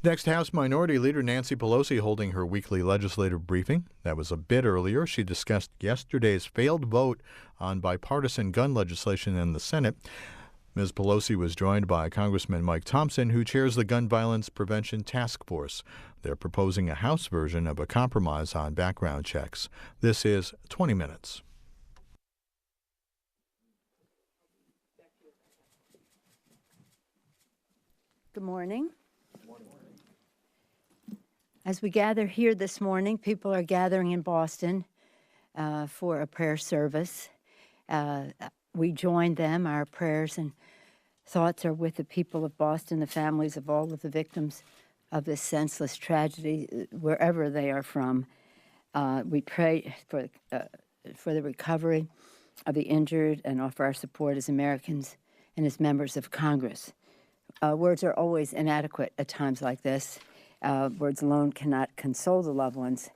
Next, House Minority Leader Nancy Pelosi holding her weekly legislative briefing. That was a bit earlier. She discussed yesterday's failed vote on bipartisan gun legislation in the Senate. Ms. Pelosi was joined by Congressman Mike Thompson, who chairs the Gun Violence Prevention Task Force. They're proposing a House version of a compromise on background checks. This is 20 Minutes. Good morning. As we gather here this morning, people are gathering in Boston for a prayer service. We join them. Our prayers and thoughts are with the people of Boston, the families of all of the victims of this senseless tragedy, wherever they are from. We pray for the recovery of the injured and offer our support as Americans and as members of Congress. Words are always inadequate at times like this. Words alone cannot console the loved ones,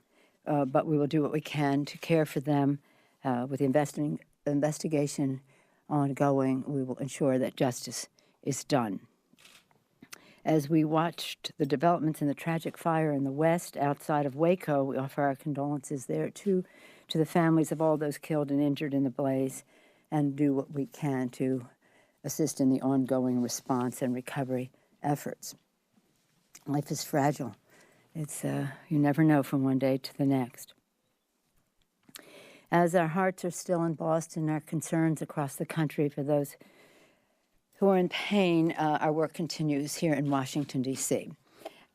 but we will do what we can to care for them. With the investigation ongoing, we will ensure that justice is done. As we watched the developments in the tragic fire in the West outside of Waco, we offer our condolences there too to the families of all those killed and injured in the blaze, and do what we can to assist in the ongoing response and recovery efforts. Life is fragile. It's you never know from one day to the next. As our hearts are still in Boston, our concerns across the country for those who are in pain, our work continues here in Washington, D.C.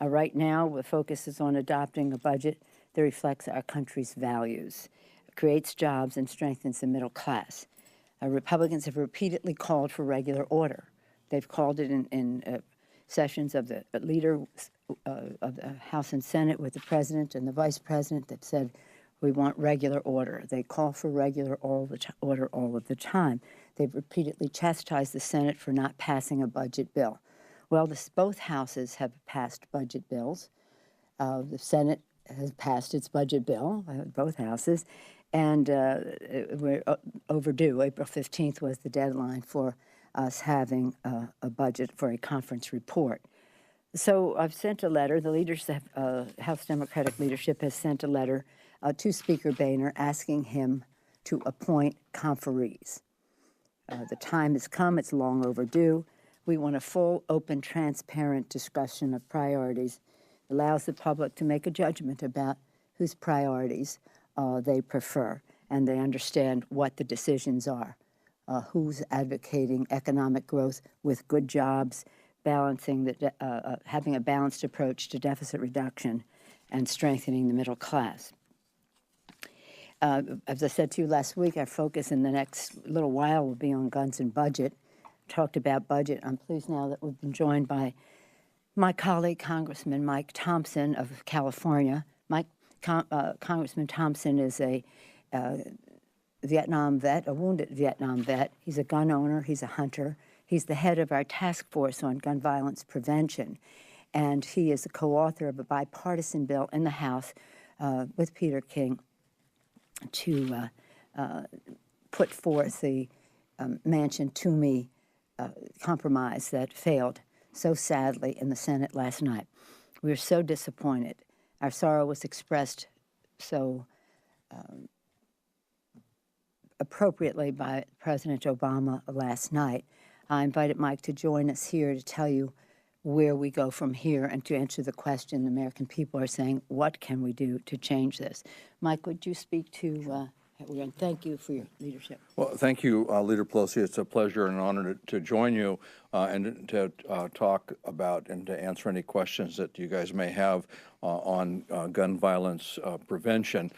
Right now, the focus is on adopting a budget that reflects our country's values, creates jobs, and strengthens the middle class. Republicans have repeatedly called for regular order. They've called it in sessions of the leader of the House and Senate with the president and the vice president that said, we want regular order. They call for regular order all of the time. They've repeatedly chastised the Senate for not passing a budget bill. Well, both houses have passed budget bills. The Senate has passed its budget bill, both houses, and we're overdue. April 15th was the deadline for us having a budget for a conference report. So I've sent a letter. The leaders, House Democratic leadership has sent a letter to Speaker Boehner asking him to appoint conferees. The time has come. It's long overdue. We want a full, open, transparent discussion of priorities. It allows the public to make a judgment about whose priorities they prefer, and they understand what the decisions are. Who's advocating economic growth with good jobs, balancing having a balanced approach to deficit reduction, and strengthening the middle class. As I said to you last week, our focus in the next little while will be on guns and budget. Talked about budget. I'm pleased now that we've been joined by my colleague, Congressman Mike Thompson of California. Congressman Thompson is a Vietnam vet, a wounded Vietnam vet. He's a gun owner. He's a hunter. He's the head of our task force on gun violence prevention, and he is a co-author of a bipartisan bill in the House with Peter King to put forth the Manchin-Toomey compromise that failed so sadly in the Senate last night. We are so disappointed. Our sorrow was expressed so appropriately by President Obama last night. I invited Mike to join us here to tell you where we go from here and to answer the question the American people are saying, what can we do to change this? Mike, would you speak to, and thank you for your leadership. Well, thank you, Leader Pelosi. It's a pleasure and an honor to join you and to talk about and to answer any questions that you guys may have on gun violence prevention.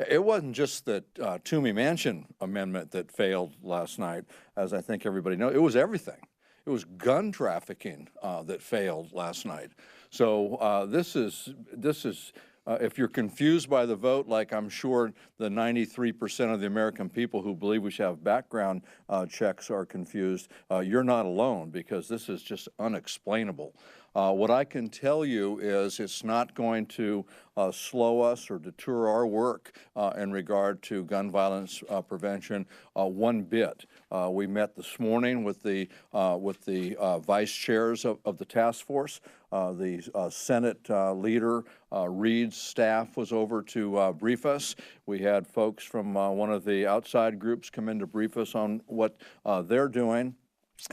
It wasn't just the Toomey Manchin amendment that failed last night, as I think everybody knows. It was everything. It was gun trafficking that failed last night. So this is if you're confused by the vote, like I'm sure the 93% of the American people who believe we should have background checks are confused, you're not alone, because this is just unexplainable. What I can tell you is it's not going to slow us or deter our work in regard to gun violence prevention one bit. We met this morning with the vice chairs of the task force. The Senate leader, Reid's staff, was over to brief us. We had folks from one of the outside groups come in to brief us on what they're doing.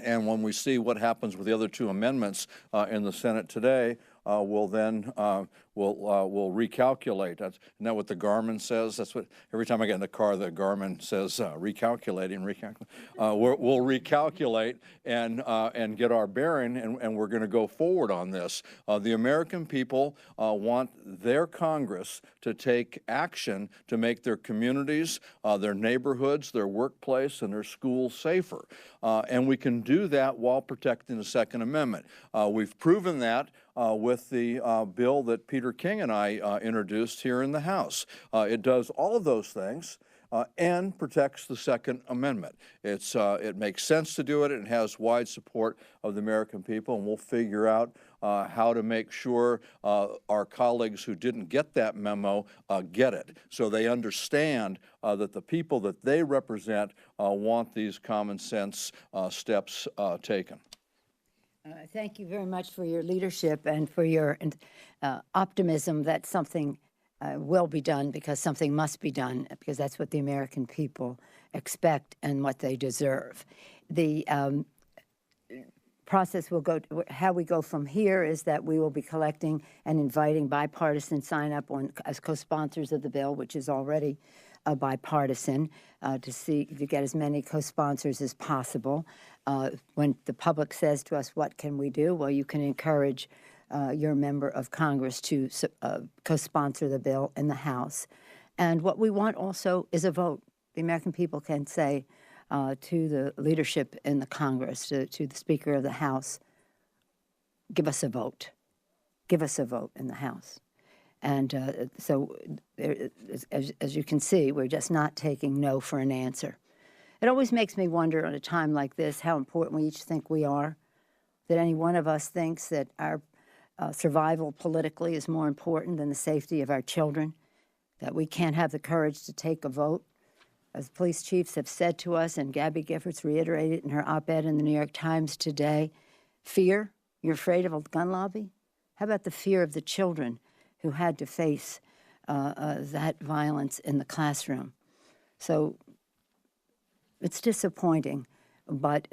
And when we see what happens with the other two amendments in the Senate today, we'll then we'll recalculate. Isn't that what the Garmin says? That's what every time I get in the car, the Garmin says recalculating. We'll recalculate and get our bearing, and we're going to go forward on this. The American people want their Congress to take action to make their communities, their neighborhoods, their workplace, and their schools safer. And we can do that while protecting the Second Amendment. We've proven that with the bill that Peter King and I introduced here in the House. It does all of those things and protects the Second Amendment. It makes sense to do it. It has wide support of the American people, and we'll figure out how to make sure our colleagues who didn't get that memo get it, so they understand that the people that they represent want these common sense steps taken. Thank you very much for your leadership and for your optimism that something will be done, because something must be done, because that's what the American people expect and what they deserve. The process will go, how we go from here is that we will be collecting and inviting bipartisan sign-up as co-sponsors of the bill, which is already bipartisan, to get as many co-sponsors as possible. When the public says to us, what can we do? Well, you can encourage your member of Congress to co-sponsor the bill in the House. And what we want also is a vote. The American people can say to the leadership in the Congress, to the Speaker of the House, give us a vote. Give us a vote in the House. And so, as you can see, we're just not taking no for an answer. It always makes me wonder at a time like this how important we each think we are, that any one of us thinks that our survival politically is more important than the safety of our children, that we can't have the courage to take a vote. As police chiefs have said to us, and Gabby Giffords reiterated in her op-ed in the New York Times today, fear? You're afraid of a gun lobby? How about the fear of the children who had to face that violence in the classroom? So it's disappointing, but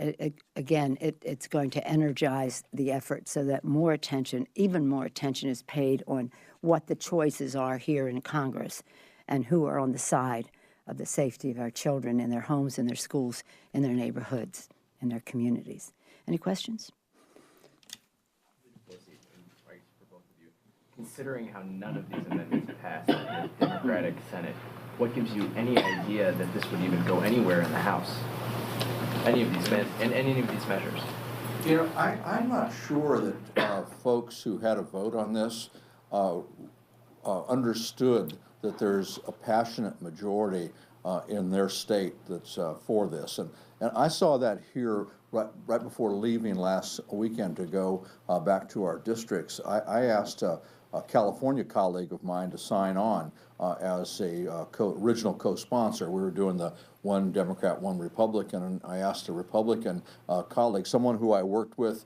again, it's going to energize the effort so that more attention, even more attention, is paid on what the choices are here in Congress and who are on the side of the safety of our children in their homes, in their schools, in their neighborhoods, in their communities. Any questions? Considering how none of these amendments passed in the Democratic Senate, what gives you any idea that this would even go anywhere in the House? Any of these measures? You know, I'm not sure that folks who had a vote on this understood that there's a passionate majority in their state that's for this. And I saw that here right before leaving last weekend to go back to our districts. I asked a California colleague of mine to sign on as a original co-sponsor. We were doing the one Democrat, one Republican, and I asked a Republican colleague, someone who I worked with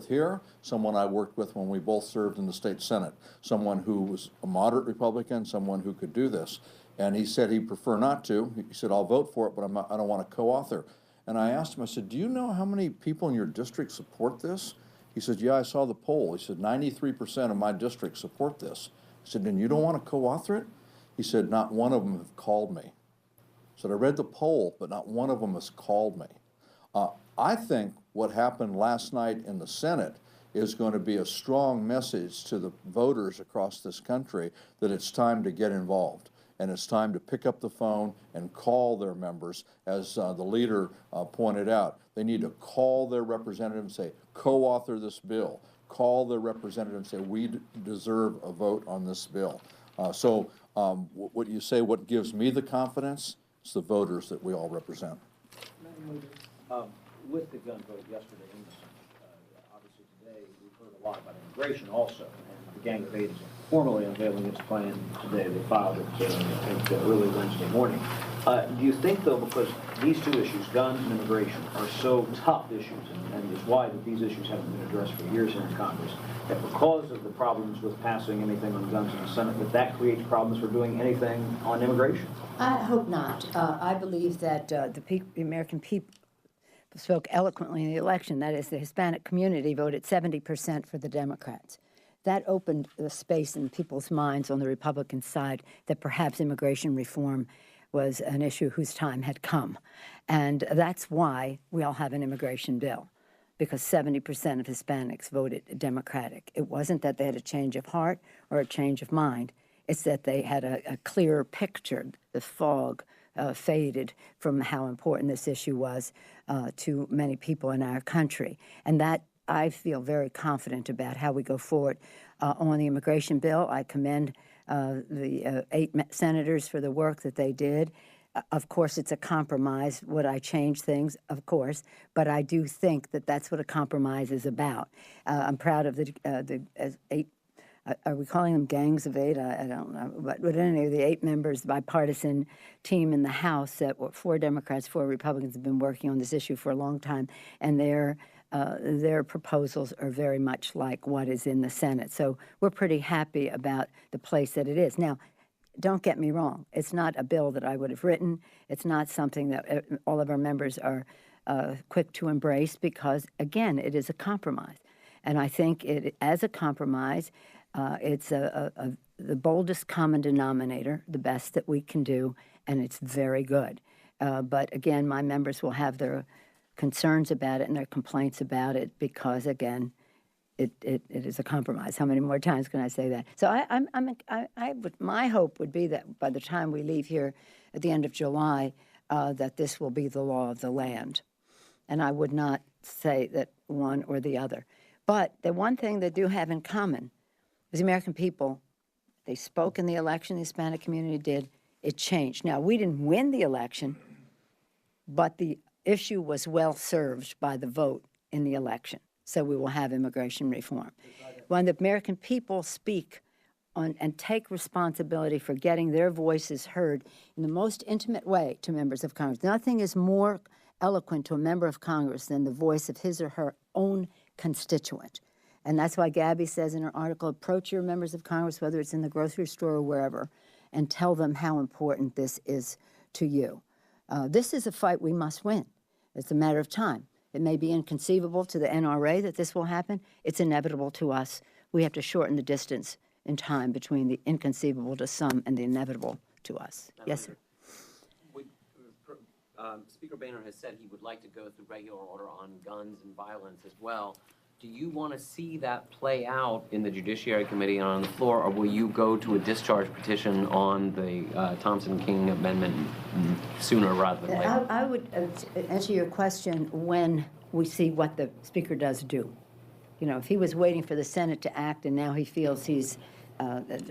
here, someone I worked with when we both served in the state Senate, someone who was a moderate Republican, someone who could do this. And he said he'd prefer not to. He said, I'll vote for it, but I don't want to co-author. And I asked him, I said, do you know how many people in your district support this? He said, yeah, I saw the poll. He said, 93% of my district support this. I said, then you don't want to co-author it? He said, not one of them have called me. I said, I read the poll, but not one of them has called me. I think what happened last night in the Senate is going to be a strong message to the voters across this country that it's time to get involved. And it's time to pick up the phone and call their members. As the leader pointed out, they need to call their representative and say, co-author this bill. Call their representative and say, we deserve a vote on this bill. So what you say, what gives me the confidence, is the voters that we all represent. With the gun vote yesterday, obviously today, we've heard a a lot about immigration also. And the Gang of Eight is formally unveiling its plan today. They filed it early Wednesday morning. Do you think, though, because these two issues, guns and immigration, are so tough issues, and it's why that these issues haven't been addressed for years here in Congress, that because of the problems with passing anything on guns in the Senate, that creates problems for doing anything on immigration? I hope not. I believe that the American people spoke eloquently in the election. That is, the Hispanic community voted 70% for the Democrats. That opened the space in people's minds on the Republican side that perhaps immigration reform was an issue whose time had come. And that's why we all have an immigration bill, because 70% of Hispanics voted Democratic. It wasn't that they had a change of heart or a change of mind. It's that they had a clearer picture. The fog faded from how important this issue was to many people in our country. And that I feel very confident about how we go forward on the immigration bill. I commend the 8 senators for the work that they did. Of course, it's a compromise. Would I change things? Of course. But I do think that that's what a compromise is about. I'm proud of the 8, are we calling them gangs of 8? I don't know. But anyway, the 8 members, the bipartisan team in the House, that were 4 Democrats, 4 Republicans, have been working on this issue for a long time, and their proposals are very much like what is in the Senate. So we're pretty happy about the place that it is. Now, don't get me wrong. It's not a bill that I would have written. It's not something that all of our members are quick to embrace because, again, it is a compromise. And I think as a compromise, it's the boldest common denominator, the best that we can do, and it's very good. But, again, my members will have their concerns about it and their complaints about it because, again, it is a compromise. How many more times can I say that? So my hope would be that by the time we leave here at the end of July, that this will be the law of the land. And I would not say that one or the other. But the one thing they do have in common is the American people, they spoke in the election, the Hispanic community did, it changed. Now, we didn't win the election, but the issue was well served by the vote in the election. So we will have immigration reform. When the American people speak on and take responsibility for getting their voices heard in the most intimate way to members of Congress, nothing is more eloquent to a member of Congress than the voice of his or her own constituent. And that's why Gabby says in her article, approach your members of Congress, whether it's in the grocery store or wherever, and tell them how important this is to you. This is a fight we must win. It's a matter of time. It may be inconceivable to the NRA that this will happen. It's inevitable to us. We have to shorten the distance in time between the inconceivable to some and the inevitable to us. Yes, sir. Speaker Boehner has said he would like to go through regular order on guns and violence as well. Do you want to see that play out in the Judiciary Committee and on the floor, or will you go to a discharge petition on the Thompson-King Amendment sooner rather than later? I would answer your question when we see what the Speaker does do. You know, if he was waiting for the Senate to act and now he feels he's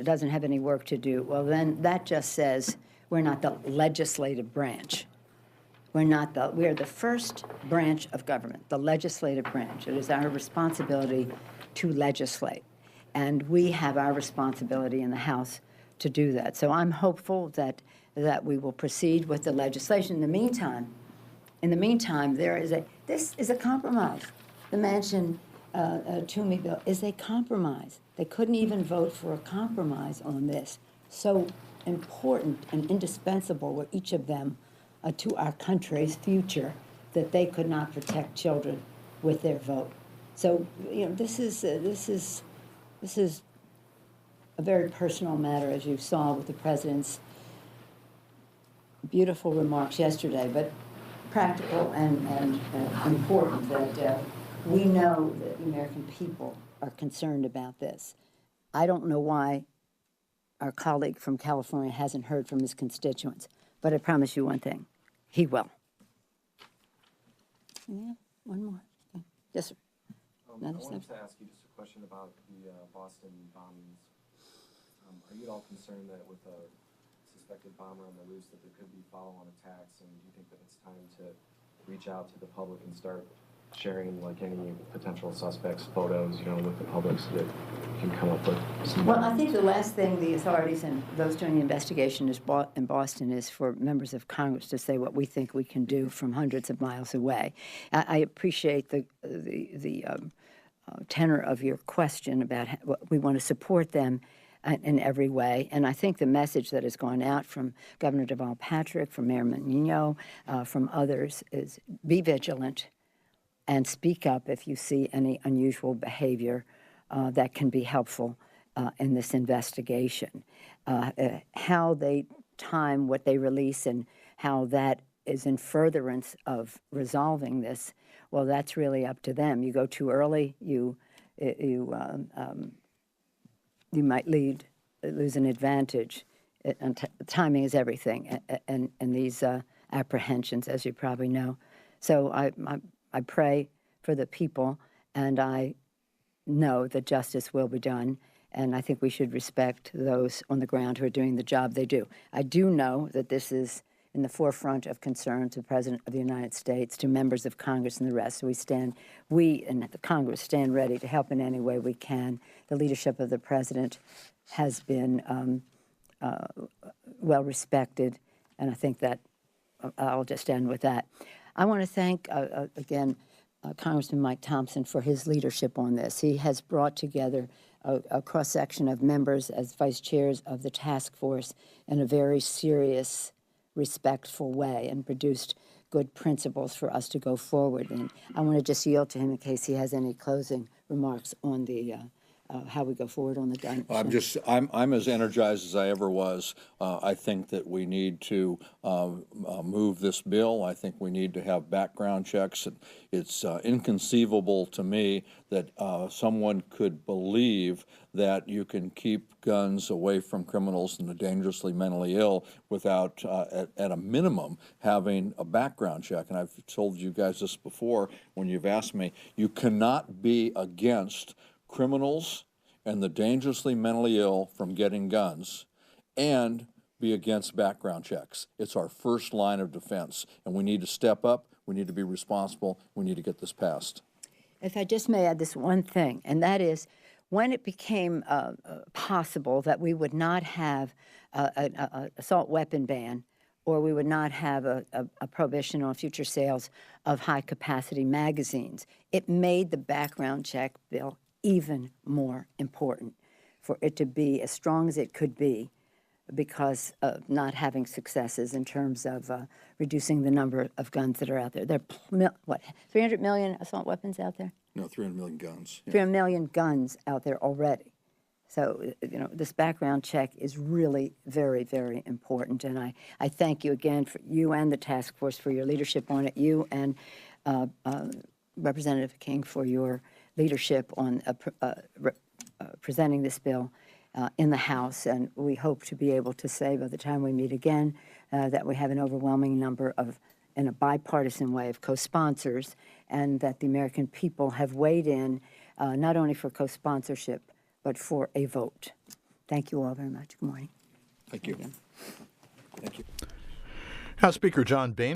doesn't have any work to do, well, then that just says we're not the legislative branch. We are the first branch of government, the legislative branch. It is our responsibility to legislate. And we have our responsibility in the House to do that. So I'm hopeful that we will proceed with the legislation. In the meantime, this is a compromise. The Manchin Toomey bill is a compromise. They couldn't even vote for a compromise on this. So important and indispensable were each of them to our country's future, that they could not protect children with their vote. So, you know, this is a very personal matter, as you saw with the president's beautiful remarks yesterday, but practical and important that we know that the American people are concerned about this. I don't know why our colleague from California hasn't heard from his constituents, but I promise you one thing. He will. Yeah, one more. Okay. Yes, sir. I wanted to ask you just a question about the Boston bombings. Are you at all concerned that with a suspected bomber on the loose that there could be follow-on attacks, and do you think that it's time to reach out to the public and start sharing like any potential suspects' photos, with the public so that you can come up with some. Well, I think the last thing the authorities and those doing the investigation in Boston is for members of Congress to say what we think we can do from hundreds of miles away. I appreciate the tenor of your question about what we want to support them in every way. And I think the message that has gone out from Governor Deval Patrick, from Mayor Menino, from others is be vigilant and speak up if you see any unusual behavior that can be helpful in this investigation. How they time what they release and how that is in furtherance of resolving this, well, that's really up to them. You go too early, you might lose an advantage. And timing is everything, and these apprehensions, as you probably know. So I pray for the people, and I know that justice will be done, and I think we should respect those on the ground who are doing the job they do. I do know that this is in the forefront of concern to the President of the United States, to members of Congress and the rest. So we and the Congress stand ready to help in any way we can. The leadership of the President has been well respected, and I think that I'll just end with that. I want to thank, again, Congressman Mike Thompson for his leadership on this. He has brought together a cross-section of members as vice chairs of the task force in a very serious, respectful way and produced good principles for us to go forward. And I want to just yield to him in case he has any closing remarks on the how we go forward on the gun. I'm as energized as I ever was. I think that we need to move this bill. I think we need to have background checks. It's inconceivable to me that someone could believe that you can keep guns away from criminals and the dangerously mentally ill without, at a minimum, having a background check. And I've told you guys this before when you've asked me, you cannot be against criminals and the dangerously mentally ill from getting guns and be against background checks. It's our first line of defense, and we need to step up, we need to be responsible, we need to get this passed. If I just may add this one thing, and that is when it became possible that we would not have an assault weapon ban, or we would not have a prohibition on future sales of high-capacity magazines, it made the background check bill even more important for it to be as strong as it could be because of not having successes in terms of reducing the number of guns that are out there. There are, 300 million assault weapons out there? No, 300 million guns. Yeah. 300 million guns out there already. So, this background check is really very, very important. And I thank you again, for you and the task force, for your leadership on it. You and Representative King for your leadership on presenting this bill in the House, and we hope to be able to say by the time we meet again that we have an overwhelming number of, in a bipartisan way, of co-sponsors, and that the American people have weighed in not only for co-sponsorship, but for a vote. Thank you all very much. Good morning. Thank you. Thank you. House Speaker John Boehner